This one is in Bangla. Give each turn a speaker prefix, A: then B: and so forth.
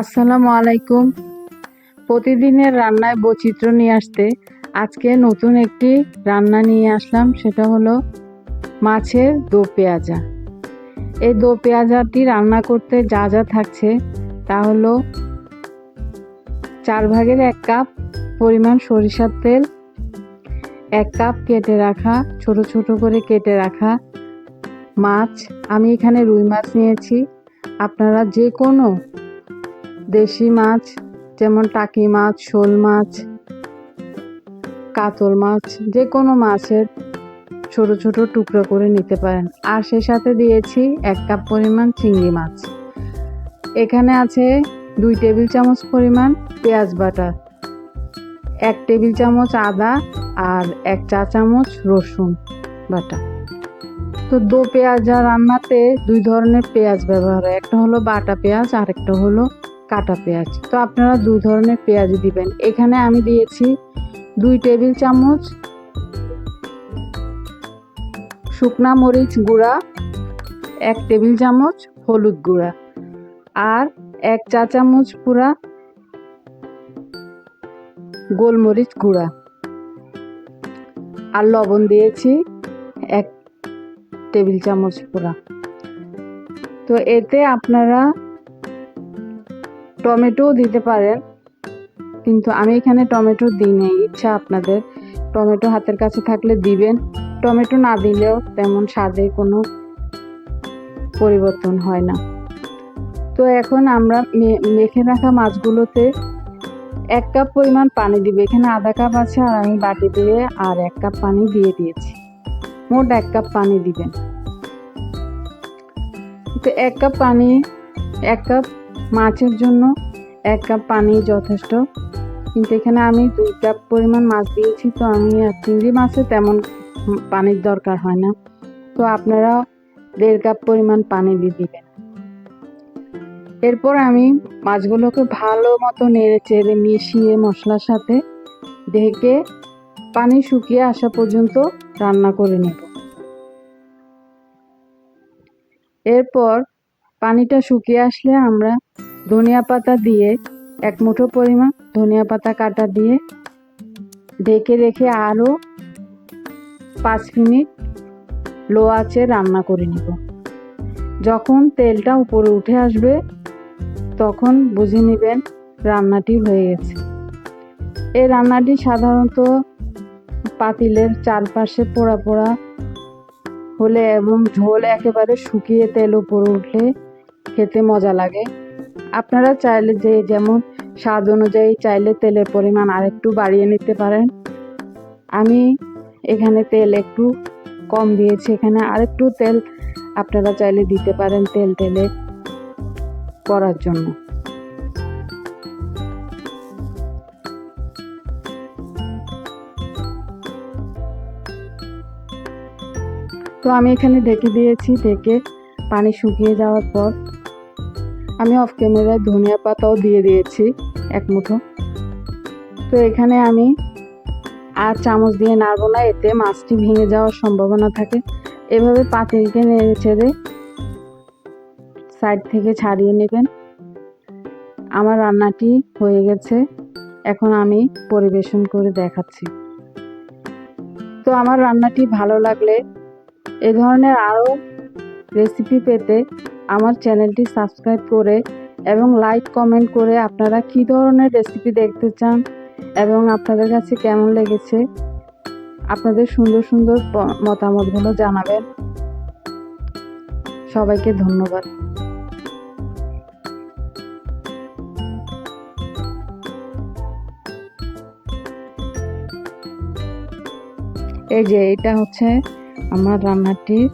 A: আসসালামু আলাইকুম। প্রতিদিনের রান্নায় বৈচিত্র্য নিয়ে আসতে আজকে নতুন একটি রান্না নিয়ে আসলাম, সেটা হলো মাছের দো পেঁয়াজা। এই দো পেঁয়াজাটি রান্না করতে যা যা থাকছে তা হলো 1/4 কাপ পরিমাণ সরিষার তেল, 1 কাপ কেটে রাখা ছোট ছোট করে কেটে রাখা মাছ। আমি এখানে রুই মাছ নিয়েছি। আপনারা যে কোনো দেশি মাছ যেমন টাকি মাছ, শোল মাছ, কাতল মাছ, যে কোনো মাছের ছোট ছোট টুকরো করে নিতে পারেন। আর সে সাথে দিয়েছি 1 কাপ পরিমাণ চিংড়ি মাছ। এখানে আছে 2 টেবিল চামচ পরিমাণ পেঁয়াজ বাটা, 1 টেবিল চামচ আদা আর 1 চা চামচ রসুন বাটা। তো দো পেঁয়াজা রান্নাতে 2 ধরনের পেঁয়াজ ব্যবহার হয়, একটা হলো বাটা পেঁয়াজ আর একটা হলো কাটা পেঁয়াজ। তো আপনারা 2 ধরনের পেঁয়াজ দিবেন। এখানে আমি দিয়েছি 2 টেবিল চামচ শুকনা মরিচ গুঁড়া, 1 টেবিল চামচ হলুদ গুঁড়া আর 1 চা চামচ পুরা গোলমরিচ গুঁড়া, আর লবণ দিয়েছি 1 টেবিল চামচ পুরা। তো এতে আপনারা টমেটো দিতে পারেন, কিন্তু আমি এখানে টমেটো দিই নাই, ইচ্ছা আপনাদের। টমেটো হাতের কাছে থাকলে দিবেন, টমেটো না দিলেও তেমন স্বাদে কোনো পরিবর্তন হয় না। তো এখন আমরা মেখে রাখা মাছগুলোতে 1 কাপ পরিমাণ পানি দিব। এখানে আধা কাপ আছে আর আমি বাটি দিয়ে আর 1 কাপ পানি দিয়ে দিয়েছি, মোট 1 কাপ পানি দিবেন। তো 1 কাপ পানি, 1 কাপ মাছের জন্য 1 কাপ পানি যথেষ্ট, কিন্তু এখানে আমি 2 কাপ পরিমাণ মাছ দিয়েছি, তো আমি আর চিংড়ি মাছে তেমন পানির দরকার হয় না। তো আপনারা 1.5 কাপ পরিমাণ পানি দিয়ে দিবেন। এরপর আমি মাছগুলোকে ভালো মতো নেড়ে চেড়ে মিশিয়ে মশলার সাথে ঢেকে পানি শুকিয়ে আসা পর্যন্ত রান্না করে নেব। এরপর পানিটা শুকিয়ে আসলে আমরা ধনিয়া পাতা দিয়ে 1 মুঠো পরিমাণ ধনিয়া পাতা কাটা দিয়ে ঢেকে রেখে আরও 5 মিনিট লো আঁচে রান্না করে নেব। যখন তেলটা উপরে উঠে আসবে তখন বুঝে নেবেন রান্নাটি হয়ে গেছে। এই রান্নাটি সাধারণত পাতিলের চারপাশে পোড়া পোড়া হলে এবং ঝোল একেবারে শুকিয়ে তেল উপরে উঠলে খেতে মজা লাগে। আপনারা চাইলে যে যেমন স্বাদ অনুযায়ী চাইলে তেলের পরিমাণ আরেকটু বাড়িয়ে নিতে পারেন। আমি এখানে তেল একটু কম দিয়েছি, এখানে আরেকটু তেল আপনারা চাইলে দিতে পারেন তেলে করার জন্য। তো আমি এখানে ঢেকে দিয়েছি। ঢেকে পানি শুকিয়ে যাওয়ার পর আমি অফ ক্যামেরায় ধনিয়া পাতাও দিয়ে দিয়েছি 1 মুঠো। তো এখানে আমি আর চামচ দিয়ে নাড়বো না, এতে মাছটি ভেঙে যাওয়ার সম্ভাবনা থাকে। এভাবে পাতিলকে নেড়ে চেড়ে সাইড থেকে ছাড়িয়ে নেবেন। আমার রান্নাটি হয়ে গেছে, এখন আমি পরিবেশন করে দেখাচ্ছি। তো আমার রান্নাটি ভালো লাগলে এ ধরনের আরও রেসিপি পেতে আমার চ্যানেলটি সাবস্ক্রাইব করে এবং লাইক কমেন্ট করে আপনারা কী ধরনের রেসিপি দেখতে চান এবং আপনাদের কাছে কেমন লেগেছে আপনাদের সুন্দর সুন্দর মতামতগুলো জানাবেন। সবাইকে ধন্যবাদ। এই যে এটা হচ্ছে আমার রান্নাটির